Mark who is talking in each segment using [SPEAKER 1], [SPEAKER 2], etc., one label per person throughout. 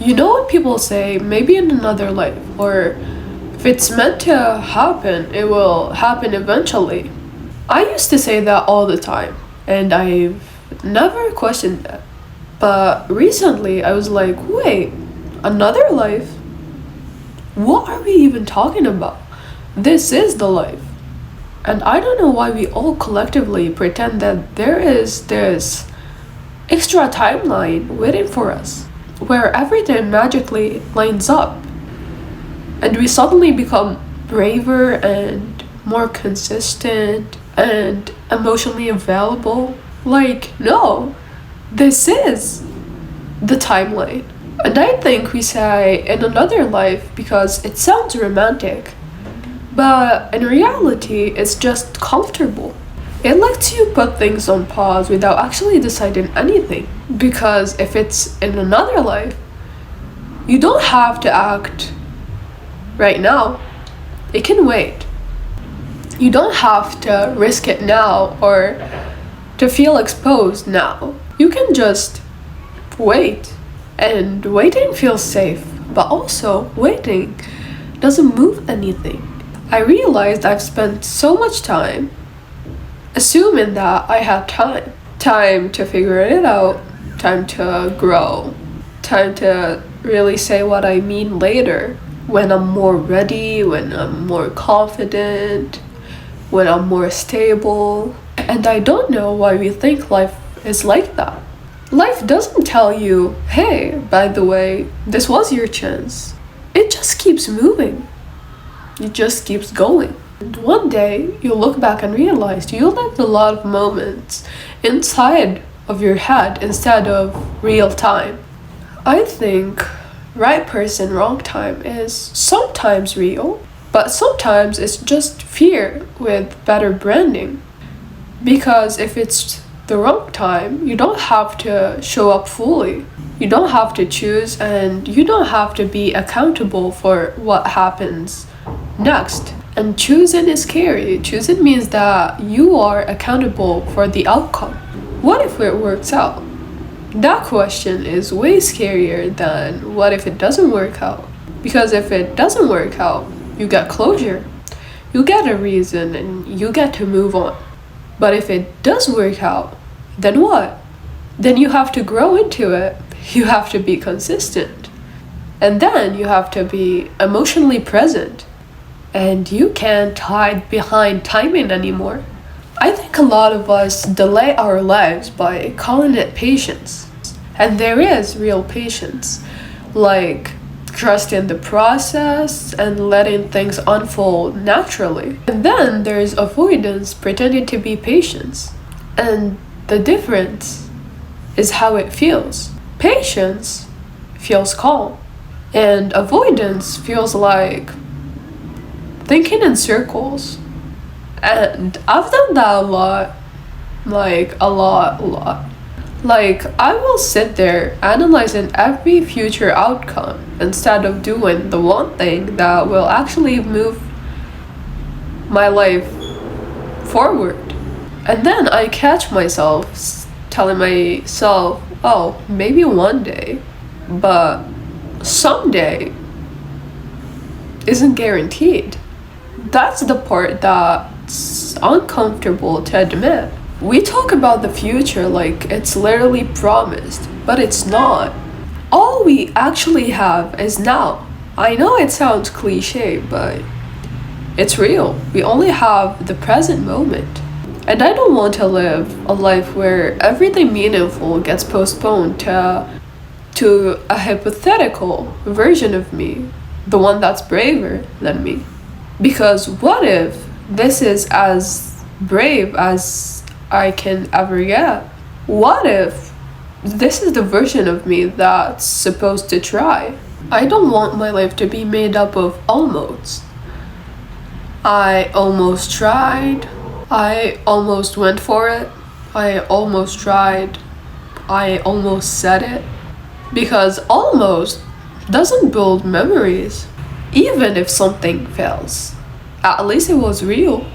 [SPEAKER 1] You know what people say, maybe in another life, or if it's meant to happen, it will happen eventually. I used to say that all the time, and I've never questioned that. But recently I was like, wait, another life? What are we even talking about? This is the life. And I don't know why we all collectively pretend that there is this extra timeline waiting for us, where everything magically lines up, and we suddenly become braver and more consistent and emotionally available. Like, no, this is the timeline. And I think we say in another life because it sounds romantic, but in reality, it's just comfortable. It lets you put things on pause without actually deciding anything. Because if it's in another life, you don't have to act right now. It can wait. You don't have to risk it now or to feel exposed now. You can just wait. And waiting feels safe, but also waiting doesn't move anything. I realized I've spent so much time assuming that I had time. Time to figure it out, time to grow, time to really say what I mean later. When I'm more ready, when I'm more confident, when I'm more stable. And I don't know why we think life is like that. Life doesn't tell you, hey, by the way, this was your chance. It just keeps moving. It just keeps going. And one day, you look back and realize you lived a lot of moments inside of your head instead of real time. I think right person, wrong time is sometimes real, but sometimes it's just fear with better branding. Because if it's the wrong time, you don't have to show up fully. You don't have to choose, and you don't have to be accountable for what happens next. And choosing is scary. Choosing means that you are accountable for the outcome. What if it works out? That question is way scarier than what if it doesn't work out. Because if it doesn't work out, you get closure. You get a reason and you get to move on. But if it does work out, then what? Then you have to grow into it. You have to be consistent. And then you have to be emotionally present. And you can't hide behind timing anymore. I think a lot of us delay our lives by calling it patience. And there is real patience. Like trusting the process and letting things unfold naturally. And then there's avoidance pretending to be patience. And the difference is how it feels. Patience feels calm, and avoidance feels like thinking in circles. And I've done that a lot. Like, a lot. Like, I will sit there analyzing every future outcome instead of doing the one thing that will actually move my life forward. And then I catch myself telling myself, oh, maybe one day, but someday isn't guaranteed. That's the part that's uncomfortable to admit. We talk about the future like it's literally promised, but it's not. All we actually have is now. I know it sounds cliche, but it's real. We only have the present moment. And I don't want to live a life where everything meaningful gets postponed to a hypothetical version of me, the one that's braver than me. Because what if this is as brave as I can ever get? What if this is the version of me that's supposed to try? I don't want my life to be made up of almost. I almost tried. I almost went for it. I almost tried. I almost said it. Because almost doesn't build memories. Even if something fails, at least it was real.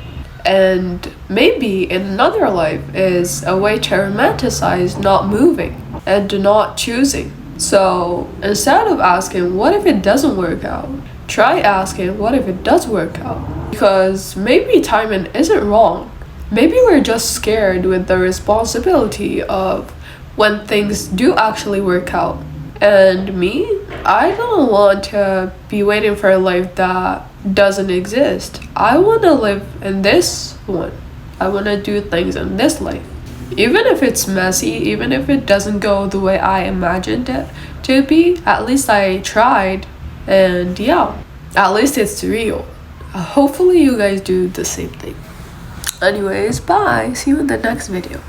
[SPEAKER 1] And maybe in another life is a way to romanticize not moving and not choosing. So instead of asking, what if it doesn't work out? Try asking, what if it does work out? Because maybe timing isn't wrong. Maybe we're just scared with the responsibility of when things do actually work out. And me, I don't want to be waiting for a life that doesn't exist. I want to live in this one. I want to do things in this life. Even if it's messy, even if it doesn't go the way I imagined it to be, at least I tried. And yeah, at least it's real. Hopefully you guys do the same thing. Anyways, bye. See you in the next video.